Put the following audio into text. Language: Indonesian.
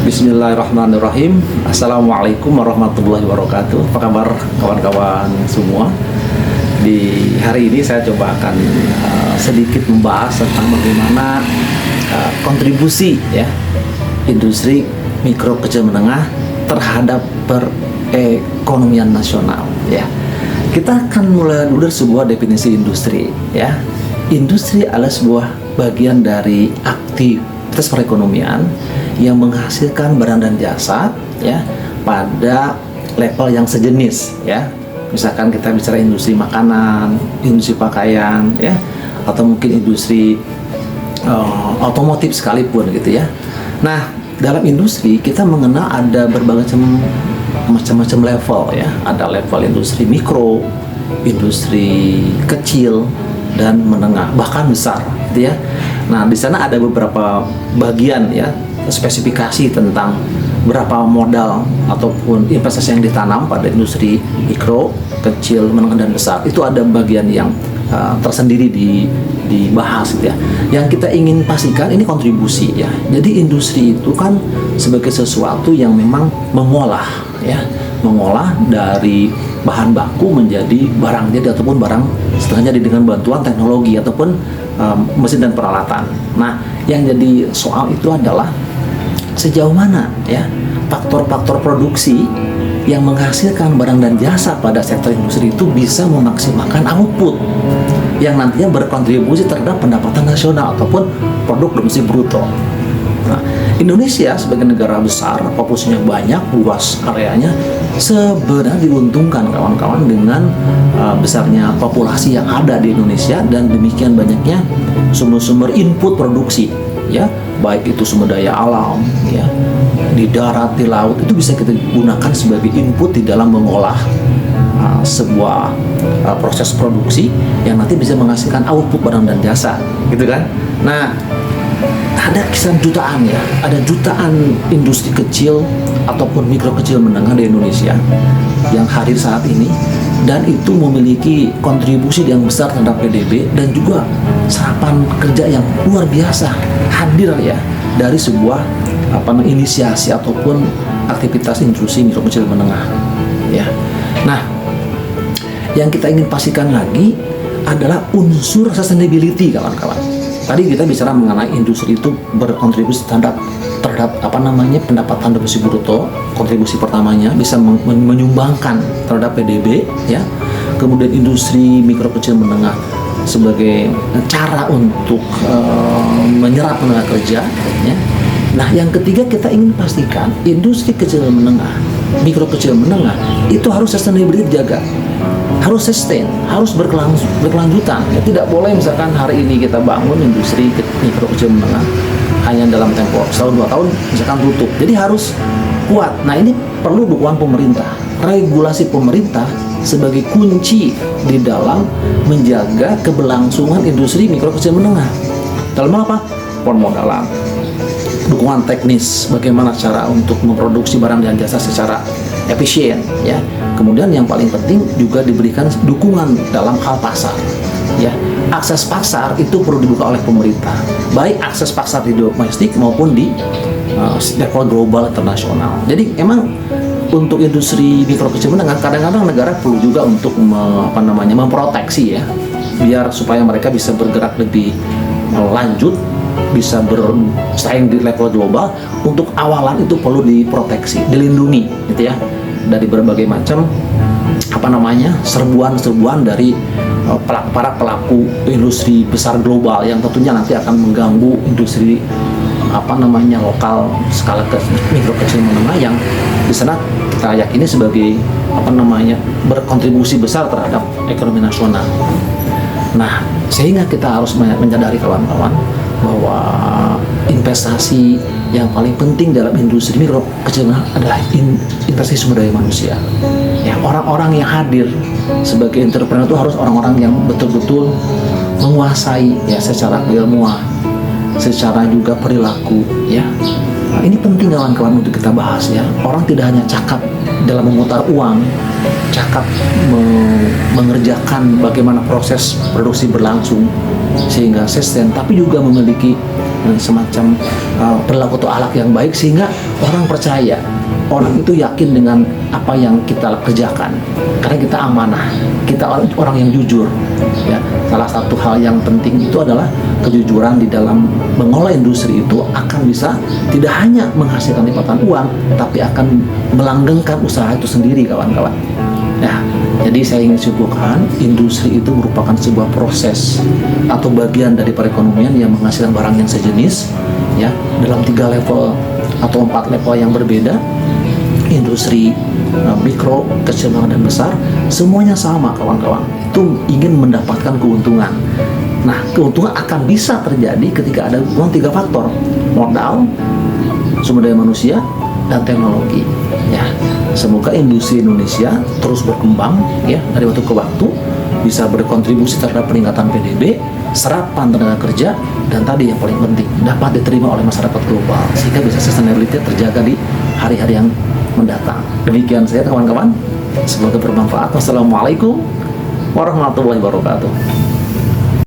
Bismillahirrahmanirrahim. Assalamualaikum warahmatullahi wabarakatuh. Apa kabar kawan-kawan semua? Di hari ini saya coba akan sedikit membahas tentang bagaimana kontribusi ya industri mikro kecil menengah terhadap perekonomian nasional ya. Kita akan mulai dulu dari sebuah definisi industri ya. Industri adalah sebuah bagian dari aktivitas perekonomian yang menghasilkan barang dan jasa ya pada level yang sejenis ya. Misalkan kita bicara industri makanan, industri pakaian ya, atau mungkin industri otomotif sekalipun gitu ya. Nah, dalam industri kita mengenal ada berbagai macam-macam level ya. Ada level industri mikro, industri kecil dan menengah, bahkan besar gitu ya. Nah, di sana ada beberapa bagian ya, spesifikasi tentang berapa modal ataupun investasi yang ditanam pada industri mikro, kecil, menengah dan besar. Itu ada bagian yang tersendiri dibahas gitu ya. Yang kita ingin pastikan ini kontribusi ya. Jadi industri itu kan sebagai sesuatu yang memang mengolah ya, mengolah dari bahan baku menjadi barang jadi ataupun barang setengah jadi dengan bantuan teknologi ataupun mesin dan peralatan. Nah, yang jadi soal itu adalah sejauh mana ya faktor-faktor produksi yang menghasilkan barang dan jasa pada sektor industri itu bisa memaksimalkan output yang nantinya berkontribusi terhadap pendapatan nasional ataupun produk domestik bruto. Nah, Indonesia sebagai negara besar, populasinya banyak, luas areanya, sebenarnya diuntungkan kawan-kawan dengan besarnya populasi yang ada di Indonesia dan demikian banyaknya sumber-sumber input produksi ya, baik itu sumber daya alam ya, di darat, di laut, itu bisa kita gunakan sebagai input di dalam mengolah sebuah proses produksi yang nanti bisa menghasilkan output barang dan jasa gitu kan. Nah, ada kisaran jutaan ya, ada jutaan industri kecil ataupun mikro kecil menengah di Indonesia yang hadir saat ini, dan itu memiliki kontribusi yang besar terhadap PDB dan juga serapan kerja yang luar biasa hadir ya dari sebuah inisiasi ataupun aktivitas industri mikro kecil menengah ya. Nah, yang kita ingin pastikan lagi adalah unsur sustainability kawan-kawan. Tadi kita bicara mengenai industri itu berkontribusi terhadap pendapatan domestik bruto. Kontribusi pertamanya bisa menyumbangkan terhadap PDB ya. Kemudian industri mikro kecil menengah sebagai cara untuk menyerap tenaga kerja ya. Nah, yang ketiga kita ingin pastikan industri kecil menengah, mikro kecil menengah itu harus sustainability dijaga, harus sustain, harus berkelanjutan ya. Tidak boleh misalkan hari ini kita bangun industri mikro kecil menengah hanya dalam tempo setahun 2 tahun misalkan tutup, jadi harus kuat. Nah, ini perlu dukungan pemerintah, regulasi pemerintah sebagai kunci di dalam menjaga keberlangsungan industri mikro kecil menengah. Dalam apa? Permodalan, dukungan teknis, bagaimana cara untuk memproduksi barang dan jasa secara efisien ya. Kemudian yang paling penting juga diberikan dukungan dalam hal pasar ya. Akses pasar itu perlu dibuka oleh pemerintah, baik akses pasar di domestik maupun di level global internasional. Jadi emang untuk industri mikro kecil menengah kadang-kadang negara perlu juga untuk memproteksi ya, biar supaya mereka bisa bergerak lebih lanjut, bisa bersaing di level global. Untuk awalan itu perlu diproteksi, dilindungi gitu ya, dari berbagai macam serbuan dari para pelaku industri besar global yang tentunya nanti akan mengganggu industri lokal skala mikro kecil menengah yang di sana kita yakini sebagai berkontribusi besar terhadap ekonomi nasional. Nah, sehingga kita harus menyadari kawan-kawan bahwa investasi yang paling penting dalam industri mikro kecil menengah adalah investasi sumber daya manusia. Ya, orang-orang yang hadir sebagai entrepreneur itu harus orang-orang yang betul-betul menguasai ya secara keilmuan, secara juga perilaku ya. Nah, ini penting kawan-kawan untuk kita bahas ya. Orang tidak hanya cakap dalam memutar uang, cakap mengerjakan bagaimana proses produksi berlangsung sehingga sustain, tapi juga memiliki semacam perilaku atau akhlak yang baik, sehingga orang percaya, orang itu yakin dengan apa yang kita kerjakan karena kita amanah, kita orang yang jujur ya. Salah satu hal yang penting itu adalah kejujuran di dalam mengolah industri itu akan bisa tidak hanya menghasilkan lipatan uang, tapi akan melanggengkan usaha itu sendiri, kawan-kawan. Nah, jadi saya ingin simpulkan, industri itu merupakan sebuah proses atau bagian dari perekonomian yang menghasilkan barang yang sejenis ya, dalam 3 level atau 4 level yang berbeda. Industri mikro, kecil, dan besar, semuanya sama, kawan-kawan. Itu ingin mendapatkan keuntungan. Nah, keuntungan akan bisa terjadi ketika ada hubungan 3 faktor: modal, sumber daya manusia, dan teknologi. Ya, semoga industri Indonesia terus berkembang ya dari waktu ke waktu, bisa berkontribusi terhadap peningkatan PDB, serapan tenaga kerja, dan tadi yang paling penting dapat diterima oleh masyarakat global sehingga bisa sustainability terjaga di hari-hari yang mendatang. Demikian saya, kawan-kawan, semoga bermanfaat. Wassalamualaikum warahmatullahi wabarakatuh.